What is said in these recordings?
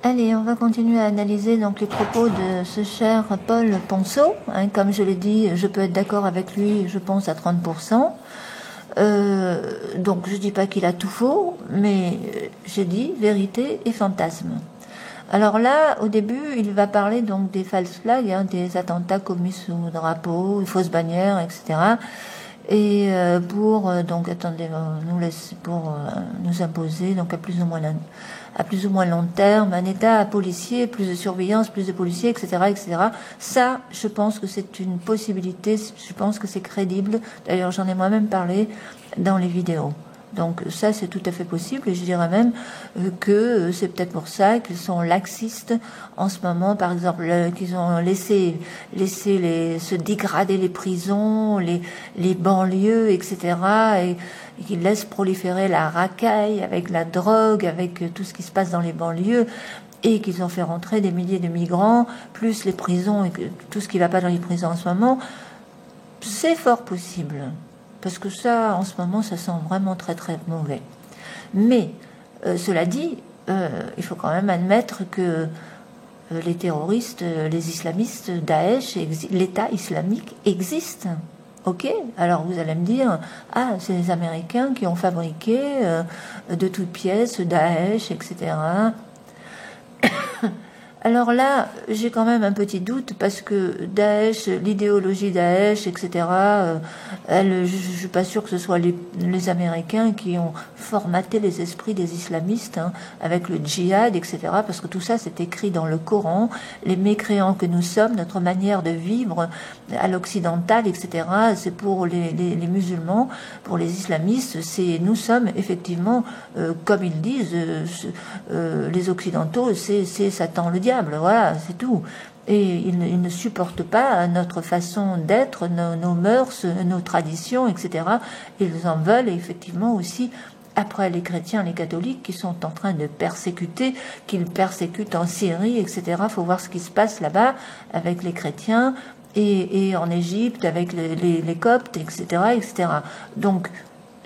Allez, on va continuer à analyser donc les propos de ce cher Paul Ponceau. Comme je l'ai dit, je peux être d'accord avec lui, je pense à 30%. Donc je dis pas qu'il a tout faux, mais j'ai dit vérité et fantasme. Alors là, au début, il va parler donc des false flags, des attentats commis sous drapeau, fausses bannières, etc. Et pour donc attendez, pour nous imposer donc à plus ou moins long terme un État policier, plus de surveillance, plus de policiers, etc., etc. Ça, je pense que c'est une possibilité. Je pense que c'est crédible. D'ailleurs, j'en ai moi-même parlé dans les vidéos. Donc ça, c'est tout à fait possible, et je dirais même que c'est peut-être pour ça qu'ils sont laxistes en ce moment, par exemple, qu'ils ont laissé se dégrader les prisons, les banlieues, etc., et qu'ils laissent proliférer la racaille avec la drogue, avec tout ce qui se passe dans les banlieues, et qu'ils ont fait rentrer des milliers de migrants, plus les prisons et tout ce qui ne va pas dans les prisons en ce moment. C'est fort possible. Parce que ça, en ce moment, ça sent vraiment très très mauvais. Mais, cela dit, il faut quand même admettre que les terroristes, les islamistes, Daesh, l'État islamique existe. Ok, alors vous allez me dire, c'est les Américains qui ont fabriqué de toutes pièces Daesh, etc. Alors là, j'ai quand même un petit doute parce que Daesh, l'idéologie Daesh, etc., je suis pas sûre que ce soit les Américains qui ont formaté les esprits des islamistes avec le djihad, etc., parce que tout ça c'est écrit dans le Coran, les mécréants que nous sommes, notre manière de vivre à l'occidental, etc., c'est pour les musulmans, pour les islamistes, nous sommes effectivement, comme ils disent, les occidentaux, c'est Satan le diable. Voilà, c'est tout. Et ils ne supportent pas notre façon d'être, nos mœurs, nos traditions, etc. Ils en veulent effectivement aussi après les chrétiens, les catholiques qui sont en train de persécuter, qu'ils persécutent en Syrie, etc. Faut voir ce qui se passe là-bas avec les chrétiens et en Égypte avec les Coptes, etc., etc. Donc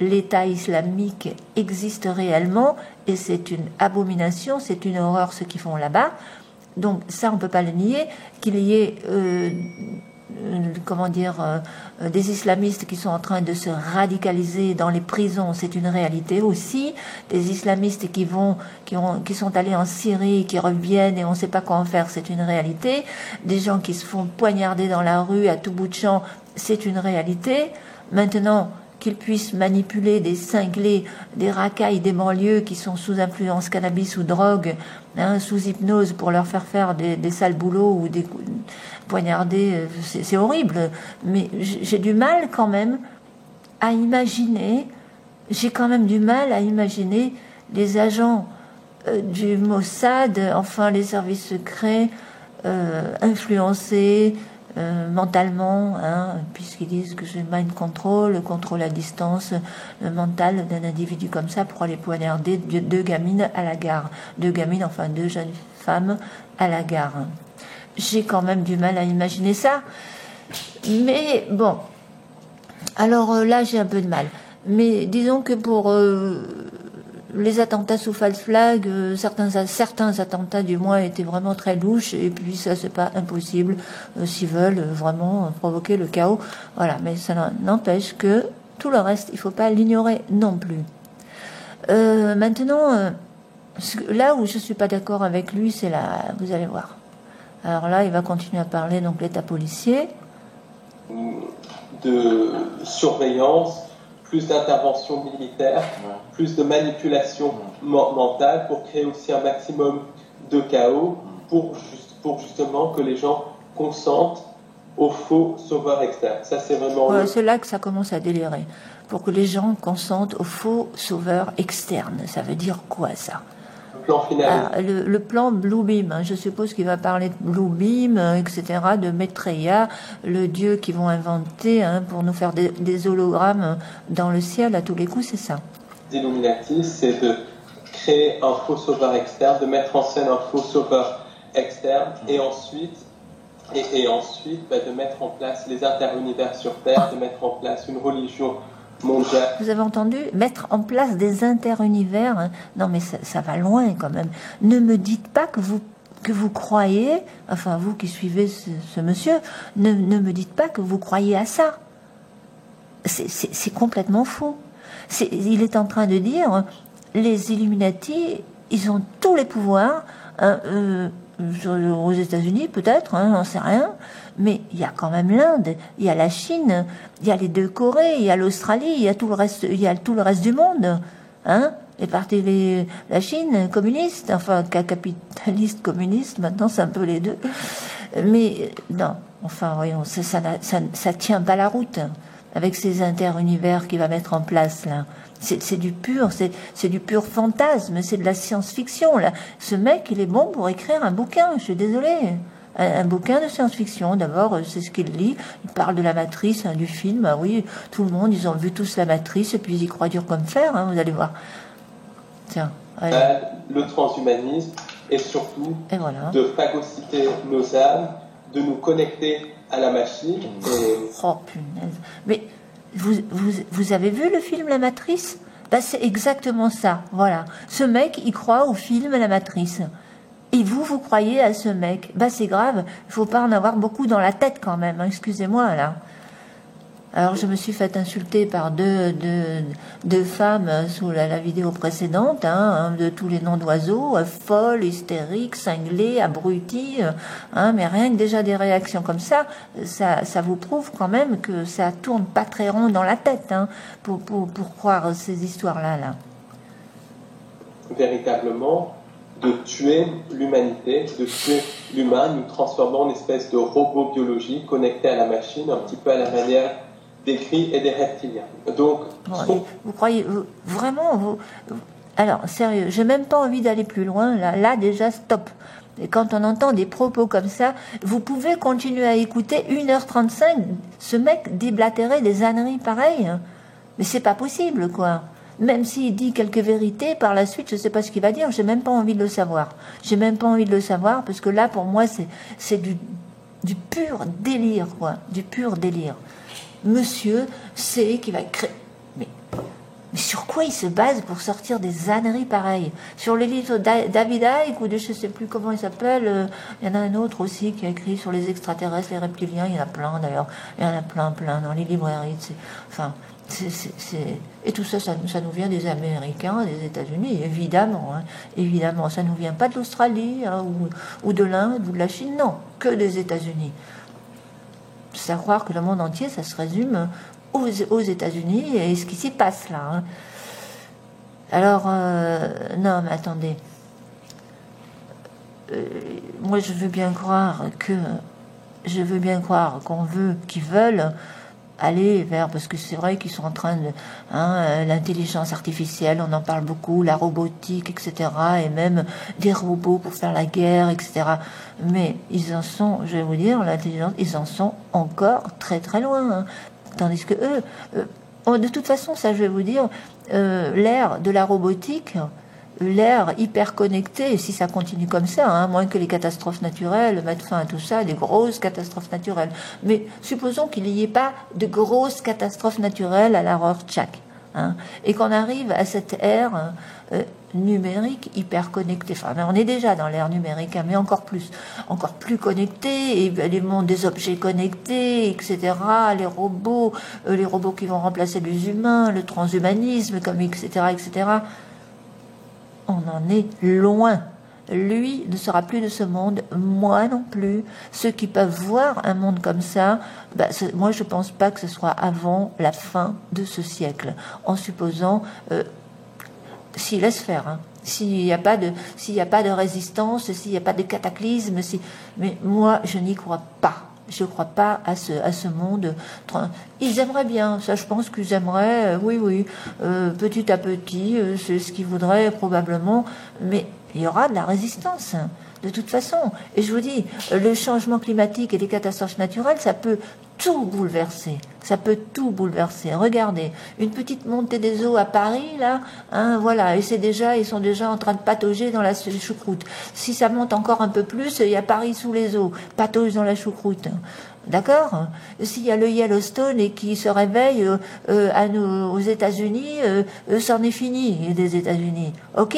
l'État islamique existe réellement et c'est une abomination, c'est une horreur ce qu'ils font là-bas. Donc ça, on ne peut pas le nier, qu'il y ait des islamistes qui sont en train de se radicaliser dans les prisons, c'est une réalité aussi. Des islamistes qui sont allés en Syrie, qui reviennent et on ne sait pas quoi en faire, c'est une réalité. Des gens qui se font poignarder dans la rue à tout bout de champ, c'est une réalité. Maintenant, qu'ils puissent manipuler des cinglés, des racailles des banlieues qui sont sous influence cannabis ou drogue, sous hypnose pour leur faire des sales boulots ou des poignarder, c'est horrible. Mais j'ai du mal quand même à imaginer, les agents du Mossad, enfin les services secrets, influencés, mentalement, puisqu'ils disent que c'est mind control, le contrôle à distance mental d'un individu comme ça pour aller poignarder deux gamines à la gare. Deux jeunes femmes à la gare. J'ai quand même du mal à imaginer ça. Mais bon, alors là j'ai un peu de mal. Mais disons que pour les attentats sous false flag, certains attentats du moins étaient vraiment très louches, et puis ça c'est pas impossible s'ils veulent vraiment provoquer le chaos. Voilà, mais ça n'empêche que tout le reste, il faut pas l'ignorer non plus. Maintenant, là où je suis pas d'accord avec lui, c'est là, vous allez voir. Alors là, il va continuer à parler donc l'État policier, de surveillance, plus d'intervention militaire, plus de manipulation mentale pour créer aussi un maximum de chaos pour justement que les gens consentent aux faux sauveurs externes. Ça, c'est vraiment... c'est là que ça commence à délirer. Pour que les gens consentent aux faux sauveurs externes. Ça veut dire quoi, ça ? Le plan final. Le plan Bluebeam, je suppose qu'il va parler de Bluebeam, etc., de Maitreya, le dieu qu'ils vont inventer pour nous faire des hologrammes dans le ciel à tous les coups, c'est ça. Illuminati, c'est de créer un faux sauveur externe, de mettre en scène un faux sauveur externe, et ensuite de mettre en place les interunivers sur Terre, de mettre en place une religion mondiale. Vous avez entendu mettre en place des interunivers, hein. Non mais ça va loin quand même. Ne me dites pas que vous croyez, enfin vous qui suivez ce monsieur, ne me dites pas que vous croyez à ça. C'est complètement faux. Il est en train de dire, les Illuminati, ils ont tous les pouvoirs, aux États-Unis peut-être, hein, on sait rien, mais il y a quand même l'Inde, il y a la Chine, il y a les 2 Corées, il y a l'Australie, il y a tout le reste du monde, hein. La Chine communiste, enfin capitaliste communiste, maintenant c'est un peu les deux, mais non, enfin voyons, ça tient pas la route avec ces interunivers qu'il va mettre en place là. C'est du pur fantasme, c'est de la science-fiction là. Ce mec, il est bon pour écrire un bouquin, je suis désolée. Un bouquin de science-fiction, d'abord, c'est ce qu'il lit. Il parle de la Matrice, hein, du film. Ah oui, tout le monde, ils ont vu tous la Matrice, et puis ils y croient dur comme fer, hein, vous allez voir. Tiens, allez. Le transhumanisme, et surtout voilà. De phagocyter nos âmes, de nous connecter à la machine. Oh punaise. Mais vous avez vu le film La Matrice? Ben, c'est exactement ça, voilà. Ce mec, il croit au film La Matrice. Et vous croyez à ce mec. Ben, c'est grave, il faut pas en avoir beaucoup dans la tête quand même, hein, excusez-moi là. Alors je me suis fait insulter par deux femmes sous la vidéo précédente, hein, de tous les noms d'oiseaux, folles, hystériques, cinglées, abruties, hein, mais rien que déjà des réactions comme ça vous prouve quand même que ça tourne pas très rond dans la tête, hein, pour croire ces histoires-là. Véritablement, de tuer l'humanité, de tuer l'humain, nous transformons en une espèce de robot biologique connecté à la machine, un petit peu à la manière des gris et des reptiliens. Donc, vous croyez vraiment alors sérieux, j'ai même pas envie d'aller plus loin. Là déjà stop. Et quand on entend des propos comme ça, vous pouvez continuer à écouter 1h35 ce mec déblatérer des âneries pareilles, hein. Mais c'est pas possible, quoi. Même s'il dit quelques vérités, par la suite, je sais pas ce qu'il va dire. J'ai même pas envie de le savoir. J'ai même pas envie de le savoir parce que là, pour moi, c'est du pur délire, quoi. Du pur délire. Monsieur sait qu'il va créer... Mais sur quoi il se base pour sortir des âneries pareilles? Sur les livres de David Icke ou de je sais plus comment il s'appelle, il y en a un autre aussi qui a écrit sur les extraterrestres, les reptiliens, il y en a plein d'ailleurs, il y en a plein dans les librairies, et tout ça nous vient des Américains, des États-Unis, évidemment, hein, évidemment, ça nous vient pas de l'Australie, hein, ou de l'Inde ou de la Chine, non, que des États-Unis. C'est à croire que le monde entier, ça se résume aux États-Unis et ce qui s'y passe là, hein. Alors, non, mais attendez. Moi, je veux bien croire qu'ils veulent aller vers, parce que c'est vrai qu'ils sont en train de, hein, l'intelligence artificielle, on en parle beaucoup, la robotique, etc., et même des robots pour faire la guerre, etc. Mais ils en sont, je vais vous dire, l'intelligence, ils en sont encore très très loin, hein. Tandis que eux, de toute façon, ça je vais vous dire, l'ère de la robotique, l'ère hyper connectée, si ça continue comme ça, hein, moins que les catastrophes naturelles mettent fin à tout ça, des grosses catastrophes naturelles. Mais supposons qu'il n'y ait pas de grosses catastrophes naturelles à la Rorschach, hein, et qu'on arrive à cette ère numérique hyper connectée. Enfin, on est déjà dans l'ère numérique, hein, mais encore plus connecté, et les mondes des objets connectés, etc. Les robots qui vont remplacer les humains, le transhumanisme, etc., etc. On en est loin. Lui ne sera plus de ce monde, moi non plus. Ceux qui peuvent voir un monde comme ça, moi je pense pas que ce soit avant la fin de ce siècle, en supposant s'il laisse faire, hein. S'il n'y a pas de résistance, s'il n'y a pas de cataclysme, mais moi je n'y crois pas. Je ne crois pas à ce monde. Ils aimeraient bien, ça je pense qu'ils aimeraient, oui, petit à petit, c'est ce qu'ils voudraient probablement, mais il y aura de la résistance. de toute façon. Et je vous dis, le changement climatique et les catastrophes naturelles, ça peut tout bouleverser. Ça peut tout bouleverser. Regardez, une petite montée des eaux à Paris, là, hein, voilà, et ils sont déjà en train de patauger dans la choucroute. Si ça monte encore un peu plus, il y a Paris sous les eaux, patauge dans la choucroute. D'accord? S'il y a le Yellowstone et qui se réveille aux États-Unis, c'en est fini des États-Unis. Ok?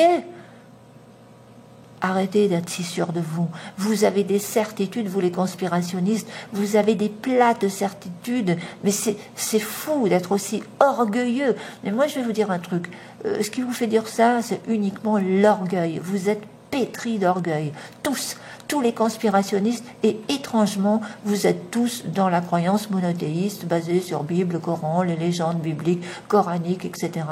Arrêtez d'être si sûr de vous. Vous avez des certitudes, vous les conspirationnistes, vous avez des plates certitudes, mais c'est fou d'être aussi orgueilleux. Mais moi, je vais vous dire un truc. Ce qui vous fait dire ça, c'est uniquement l'orgueil. Vous êtes pétris d'orgueil. Tous les conspirationnistes, et étrangement, vous êtes tous dans la croyance monothéiste basée sur Bible, Coran, les légendes bibliques, coraniques, etc.,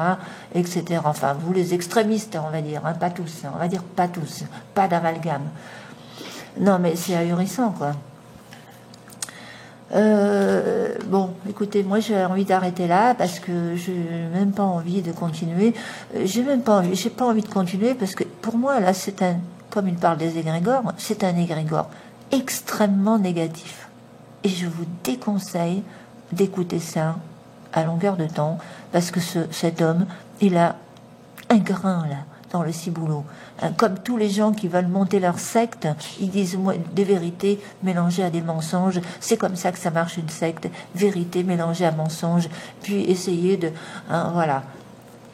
etc. Enfin, vous les extrémistes, on va dire, hein, pas tous, on va dire pas tous, pas d'amalgame. Non, mais c'est ahurissant, quoi. Bon, écoutez, moi j'ai envie d'arrêter là parce que je n'ai même pas envie de continuer. J'ai pas envie de continuer parce que pour moi là comme il parle des égrégores, c'est un égrégore extrêmement négatif. Et je vous déconseille d'écouter ça à longueur de temps parce que cet homme, il a un grain là dans le ciboulot. Comme tous les gens qui veulent monter leur secte, ils disent des vérités mélangées à des mensonges. C'est comme ça que ça marche une secte. Vérité mélangée à mensonges. Puis essayer de... Hein, voilà.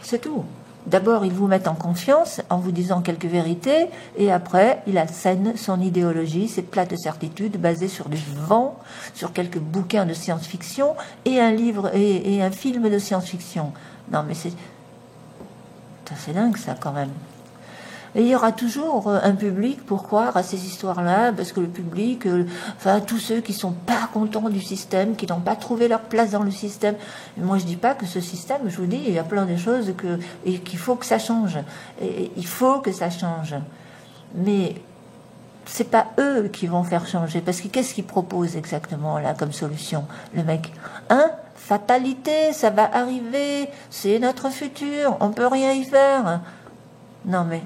C'est tout. D'abord, ils vous mettent en confiance en vous disant quelques vérités, et après, il assène son idéologie, ses plates certitudes basées sur du vent, sur quelques bouquins de science-fiction, et un livre et un film de science-fiction. Non, mais c'est dingue, ça, quand même. Et il y aura toujours un public pour croire à ces histoires-là, parce que le public, enfin tous ceux qui sont pas contents du système, qui n'ont pas trouvé leur place dans le système. Et moi, je dis pas que ce système, je vous dis, il y a plein de choses et qu'il faut que ça change. Et il faut que ça change. Mais c'est pas eux qui vont faire changer, parce que qu'est-ce qu'ils proposent exactement là comme solution, le mec? Fatalité, ça va arriver, c'est notre futur, on peut rien y faire. Non mais,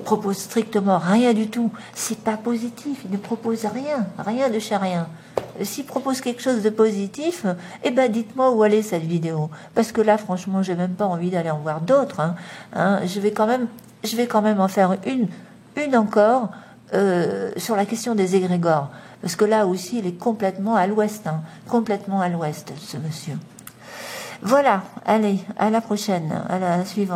propose strictement rien du tout. C'est pas positif, il ne propose rien de chez rien. S'il propose quelque chose de positif, eh ben dites-moi où aller cette vidéo. Parce que là, franchement, j'ai même pas envie d'aller en voir d'autres. Je vais quand même en faire une encore sur la question des égrégores. Parce que là aussi, il est complètement à l'ouest, complètement à l'ouest, ce monsieur. Voilà, allez, à la prochaine, à la suivante.